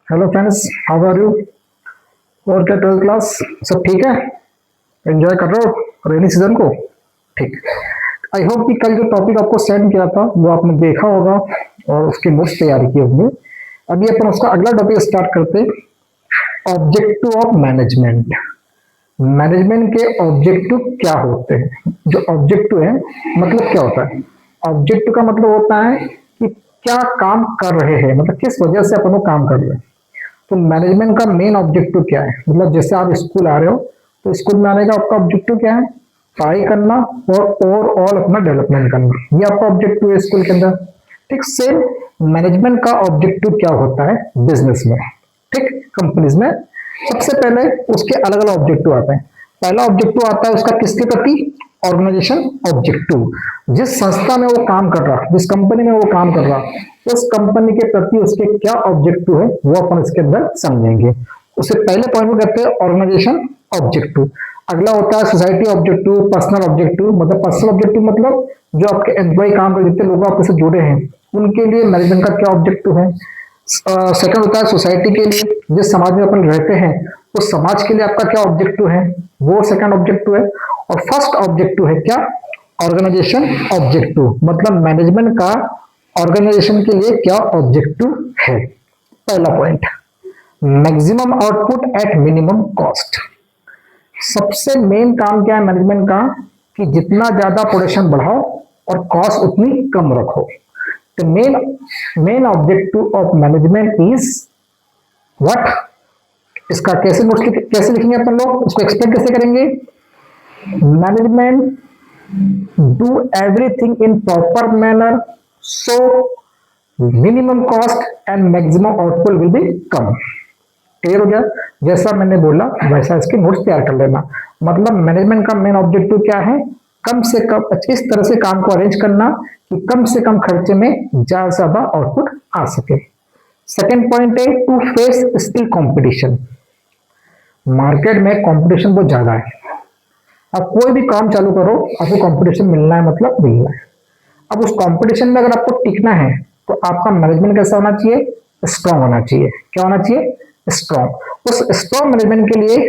Hello friends, how are you? और क्या, 12th class सब ठीक है? एंजॉय कर रहे हो रेनी सीजन को? ठीक। आई होप कि कल जो टॉपिक आपको सेंड किया था वो आपने देखा होगा और उसकी नोट्स तैयार की होंगे। अभी अपन उसका अगला टॉपिक स्टार्ट करते, ऑब्जेक्टिव ऑफ मैनेजमेंट। मैनेजमेंट के ऑब्जेक्टिव क्या होते हैं? जो ऑब्जेक्टिव है मतलब क्या होता है? ऑब्जेक्टिव का मतलब होता है कि क्या काम कर रहे हैं, मतलब किस वजह से अपन वो काम कर रहे हैं। तो मैनेजमेंट का मेन ऑब्जेक्टिव क्या है? मतलब जैसे आप स्कूल आ रहे हो तो स्कूल में आने का आपका ऑब्जेक्टिव क्या है? पढ़ाई करना और ओवरऑल अपना डेवलपमेंट करना, ये आपका ऑब्जेक्टिव है स्कूल के अंदर। ठीक सेम मैनेजमेंट का ऑब्जेक्टिव क्या होता है बिजनेस में, ठीक, कंपनीज में। सबसे पहले उसके अलग अलग ऑब्जेक्टिव आते हैं। पहला ऑब्जेक्टिव आता है उसका किसके प्रति? Organization objective. जिस संस्था में वो काम कर रहा, जिस कंपनी में वो काम कर रहा, उस कंपनी के प्रति उसके क्या ऑब्जेक्टिव है वो अपन इसके अंदर समझेंगे। उससे पहले पॉइंट में कहते हैं ऑर्गेनाइजेशन ऑब्जेक्टिव। अगला होता है सोसाइटी ऑब्जेक्टिव, पर्सनल ऑब्जेक्टिव। मतलब पर्सनल ऑब्जेक्टिव मतलब जो आपके एम्प्लॉय काम कर, जितने लोग आपसे जुड़े हैं उनके लिए मैनेजमेंट का क्या ऑब्जेक्टिव है। सेकंड होता है सोसाइटी के लिए, जिस समाज में अपन रहते हैं उस समाज के लिए आपका क्या ऑब्जेक्टिव है, वो सेकंड ऑब्जेक्टिव है। और फर्स्ट ऑब्जेक्टिव है क्या? Organization objective. मतलब मैनेजमेंट का ऑर्गेनाइजेशन के लिए क्या ऑब्जेक्टिव है। पहला point, maximum output at minimum cost. सबसे मेन काम क्या है मैनेजमेंट का? कि जितना ज्यादा प्रोडक्शन बढ़ाओ और कॉस्ट उतनी कम रखो। The main objective of management is what? इसका कैसे नोट्स कैसे लिखेंगे अपन लोग, उसको एक्सप्लेन कैसे करेंगे? Management do everything in proper manner so minimum cost and maximum output will be come. Clear हो गया? जैसा मैंने बोला वैसा इसके नोट्स तैयार कर लेना। मतलब मैनेजमेंट का मेन ऑब्जेक्टिव क्या है? कम से कम इस तरह से काम को अरेंज करना कि कम से कम खर्चे में ज्यादा से ज्यादा आउटपुट आ सके। सेकेंड पॉइंट है to face skill competition. Market में कंपटीशन बहुत ज्यादा है। अब कोई भी काम चालू करो आपको कंपटीशन मिलना है, मतलब मिलना है। अब उस कंपटीशन में अगर आपको टिकना है तो आपका मैनेजमेंट कैसा होना चाहिए? स्ट्रांग होना चाहिए। क्या होना चाहिए? स्ट्रांग। उस स्ट्रांग मैनेजमेंट के लिए,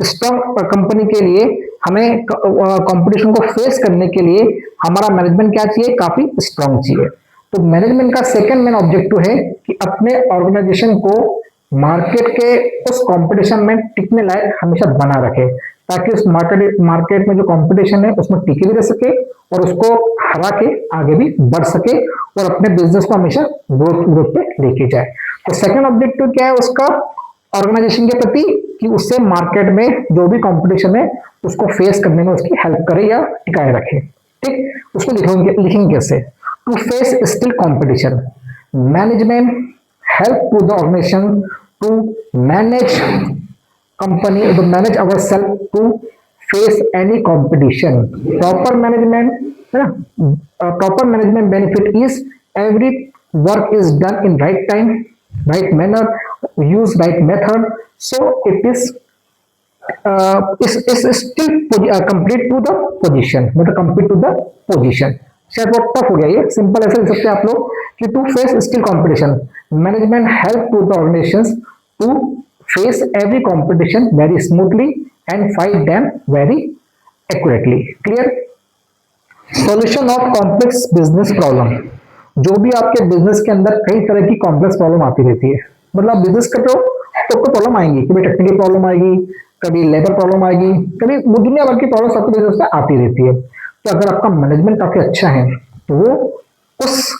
स्ट्रांग कंपनी के लिए हमें कंपटीशन को फेस करने के लिए हमारा मैनेजमेंट क्या चाहिए? काफी स्ट्रांग चाहिए। तो मैनेजमेंट का सेकंड मेन ऑब्जेक्टिव है कि अपने ऑर्गेनाइजेशन को मार्केट के उस कंपटीशन में टिकने लायक हमेशा बना रखे, ताकि उस मार्केट में जो कंपटीशन है उसमें टिके भी रह सके और उसको हरा के आगे भी बढ़ सके और अपने बिजनेस को हमेशा ग्रोथ पे लेके जाए। तो सेकंड ऑब्जेक्टिव क्या है उसका ऑर्गेनाइजेशन के प्रति? कि उससे मार्केट में जो भी कंपटीशन है उसको फेस करने में उसकी हेल्प करे या टिकाए रखे। ठीक, उसको लिखेंगे कैसे? To face skill competition, management help to the organisation to manage company to manage ourselves to face any competition. Proper management, है ना? Proper management benefit is every work is done in right time, right manner, use right method, so it is still complete to the position, मतलब complete to the position। शायद बहुत tough हो गया, ये simple ऐसे लिख सकते हैं आप लोग कि to face skill competition, management help to the organizations to face every competition very smoothly and fight them very accurately. Clear? Solution of complex business problem। जो भी आपके बिजनेस के अंदर कई तरह की कॉम्प्लेक्स प्रॉब्लम आती रहती है, मतलब आप बिजनेस कर रहे हो तो आपको प्रॉब्लम आएंगी, कभी टेक्निकल प्रॉब्लम आएगी, कभी लेबर प्रॉब्लम आएगी, कभी दुनिया भर की प्रॉब्लम आपके बिजनेस में आती रहती है। तो अगर आपका मैनेजमेंट काफी अच्छा है तो वो उस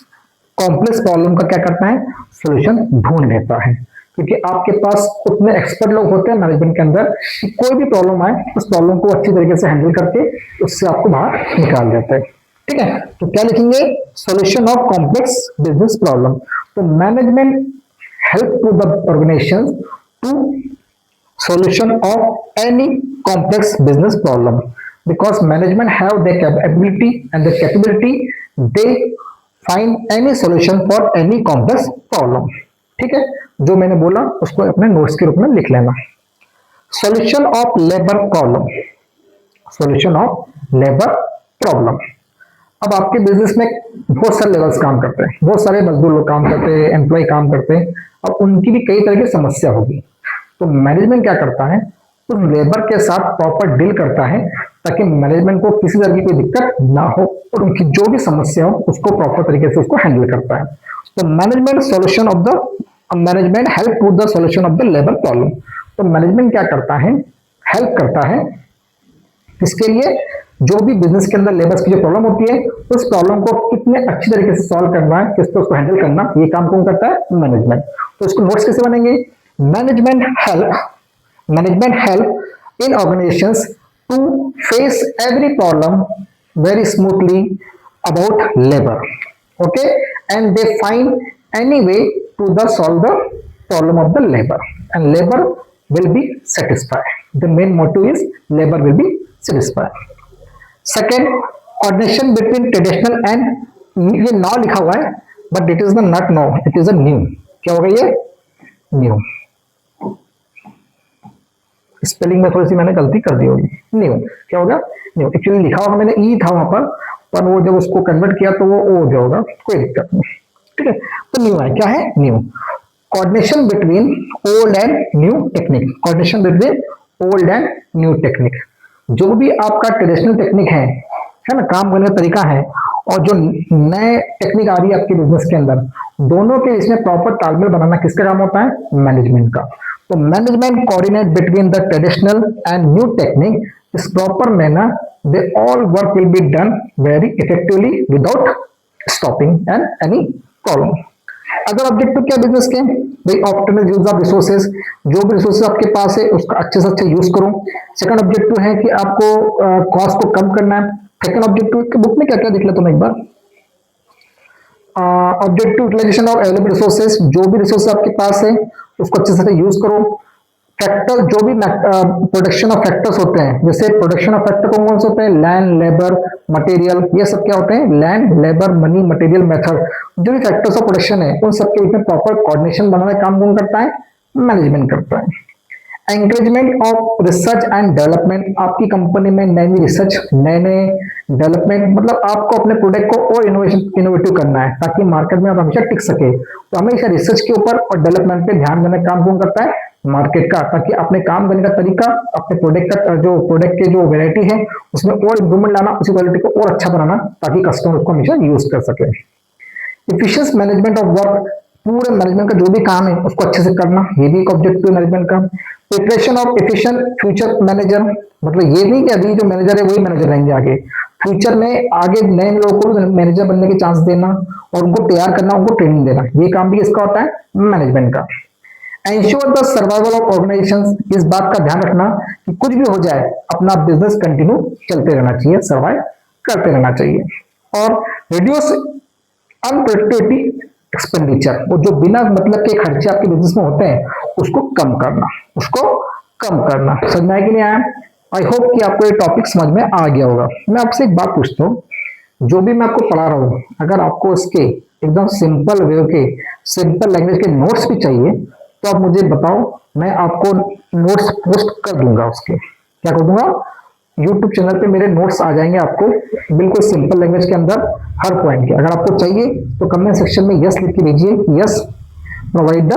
कॉम्प्लेक्स प्रॉब्लम का क्या करता है? सोल्यूशन ढूंढ लेता है, क्योंकि आपके पास उतने एक्सपर्ट लोग होते हैं मैनेजमेंट के अंदर कि कोई भी प्रॉब्लम आए उस प्रॉब्लम को अच्छी तरीके से हैंडल करके उससे आपको बाहर निकाल देता है। ठीक है, तो क्या लिखेंगे? Solution of complex business problem. तो management help to the organisation to solution of any complex business problem because management have the ability and the capability they find any solution for any complex problem। ठीक है, जो मैंने बोला उसको अपने notes के रूप में लिख लेना। Solution of labour problem, solution of labour problem. अब आपके बिजनेस में बहुत सारे लेवल्स काम करते हैं, बहुत सारे मजदूर लोग काम करते हैं, एम्प्लॉय काम करते हैं, अब उनकी भी कई तरह की समस्या होगी। तो मैनेजमेंट क्या करता है, उस लेबर के साथ प्रॉपर डील करता है ताकि मैनेजमेंट को किसी तरह की कोई दिक्कत ना हो और उनकी जो भी समस्या हो उसको प्रॉपर तरीके से उसको हैंडल करता है। तो management help to the solution of the labour problem. तो मैनेजमेंट क्या करता है, हेल्प करता है इसके लिए जो भी बिजनेस के अंदर लेबर्स की जो प्रॉब्लम होती है उस प्रॉब्लम को कितने अच्छी तरीके से सॉल्व करना है, किस तरह उसको हैंडल करना, ये काम कौन करता है, मैनेजमेंट। तो इसको नोट्स कैसे बनेंगे, management help in organizations to face every problem very smoothly about labour, okay, and they find any way to the solve the problem of the labour and labour will be satisfied. The main motto is labor will be satisfied. Second, coordination between traditional and ये now लिखा हुआ है but it is the not now, it is a new. क्या होगा ये new, spelling में थोड़ी सी मैंने गलती कर दी होगी। न्यू क्या होगा, न्यू एक्चुअली लिखा होगा मैंने ई था वहां पर वो जब उसको कन्वर्ट किया तो वो ओ हो जाएगा, कोई दिक्कत नहीं, ठीक है। तो न्यू है, क्या है new, coordination between old and new technique, coordination between old and new technique. जो भी आपका ट्रेडिशनल टेक्निक है ना, काम करने का तरीका है, और जो नए टेक्निक आ रही है आपके बिजनेस के अंदर, दोनों के इसमें प्रॉपर तालमेल बनाना किसका काम होता है, मैनेजमेंट का। तो management coordinate between the traditional and new technique is proper manner, they all work will be done very effectively without stopping and any problem. अगर ऑब्जेक्टिव क्या बिजनेस के, भाई ऑप्टिमल यूज ऑफ रिसोर्सेज, जो भी resources आपके पास है उसका अच्छे से अच्छा यूज करो। सेकंड ऑब्जेक्टिव है कि आपको कॉस्ट को कम करना है। सेकंड ऑब्जेक्टिव की बुक में क्या क्या दिख लेता हूं एक बार, objective utilisation of available resources, जो भी रिसोर्सेज आपके पास है उसको अच्छे से यूज करो। फैक्टर, जो भी प्रोडक्शन ऑफ फैक्टर्स होते हैं, जैसे प्रोडक्शन ऑफ फैक्टर कौन से होते हैं, लैंड, लेबर, मटेरियल, ये सब क्या होते हैं, land, labour, money, material, method, जो भी फैक्टर्स ऑफ प्रोडक्शन है उन सबके बीच में प्रॉपर कोऑर्डिनेशन बनाने का काम कौन करता है, मैनेजमेंट करता है। Encouragement of research and development, आपकी कंपनी में नई नई रिसर्च, नए नए डेवलपमेंट, मतलब आपको अपने प्रोडक्ट को और इनोवेटिव करना है ताकि मार्केट में आप हमेशा टिक सके। तो हमेशा रिसर्च के ऊपर और डेवलपमेंट पे ध्यान देने का काम कौन करता है, मार्केट का, ताकि अपने काम करने का तरीका, अपने प्रोडक्ट का जो प्रोडक्ट के जो वेरायटी है उसमें और इंप्रूवमेंट लाना, उसी क्वालिटी को और अच्छा बनाना ताकि कस्टमर उसको हमेशा यूज कर सके। एफिशिएंट मैनेजमेंट ऑफ वर्क, पूरे मैनेजमेंट का जो भी काम है उसको अच्छे से करना, ये भी एक ऑब्जेक्टिव मैनेजमेंट का। Preparation of efficient future manager, मतलब ये नहीं कि अभी जो मैनेजर है वही मैनेजर रहेंगे आगे, फ्यूचर में आगे नए लोगों को मैनेजर बनने की चांस देना और उनको तैयार करना, उनको ट्रेनिंग देना, ये काम भी किसका होता है, मैनेजमेंट का। Ensure the survival of organisations, इस बात का ध्यान रखना कि कुछ भी हो जाए अपना बिजनेस कंटिन्यू चलते रहना चाहिए, सर्वाइव करते रहना चाहिए। और रिड्यूस अनप्रोडक्टिविटी एक्सपेंडिचर, वो जो बिना मतलब के खर्चे आपके बिजनेस में होते हैं उसको कम करना, समझ में आया कि नहीं आया। आई होप कि आपको ये टॉपिक समझ में आ गया होगा। मैं आपसे एक बात पूछता हूँ, जो भी मैं आपको पढ़ा रहा हूँ अगर आपको इसके एकदम सिंपल वे के, सिंपल लैंग्वेज के नोट्स भी चाहिए तो आप मुझे बताओ, मैं आपको नोट्स पोस्ट कर दूंगा। उसके क्या कर दूंगा, यूट्यूब चैनल पे मेरे नोट्स आ जाएंगे आपको बिल्कुल सिंपल लैंग्वेज के अंदर हर पॉइंट के। अगर आपको चाहिए तो कमेंट सेक्शन में यस लिख के भेजिए, यस प्रोवाइड द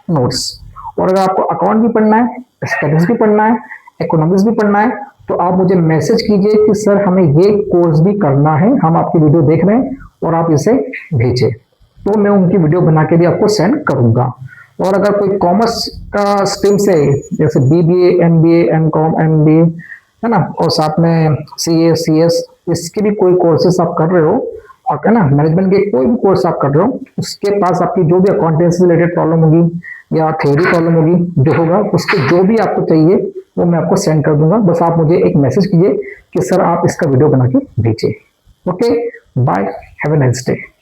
नोट्स। और अगर आपको अकाउंट भी पढ़ना है, स्टैटिस्टिक्स भी पढ़ना है, इकोनॉमिक्स भी पढ़ना है, तो आप मुझे मैसेज कीजिए कि सर हमें ये कोर्स भी करना है, हम आपकी वीडियो देख रहे हैं और आप इसे भेजें, तो मैं उनकी वीडियो बना के भी आपको सेंड करूंगा। और अगर कोई कॉमर्स का स्ट्रीम से, जैसे बीबीए, एमबीए, एमकॉम, एमबीए है ना, और साथ में सीए, सीएस, इसके भी कोई कोर्सेस आप कर रहे हो, और है ना, मैनेजमेंट के कोई भी कोर्स आप कर रहे हो, उसके पास आपकी जो भी अकाउंटेंसी रिलेटेड प्रॉब्लम होगी या थ्योरी प्रॉब्लम होगी, जो होगा उसके जो भी आपको चाहिए वो मैं आपको सेंड कर दूंगा। बस आप मुझे एक मैसेज कीजिए कि सर आप इसका वीडियो बना के भेजिए। Okay, bye, have a nice day.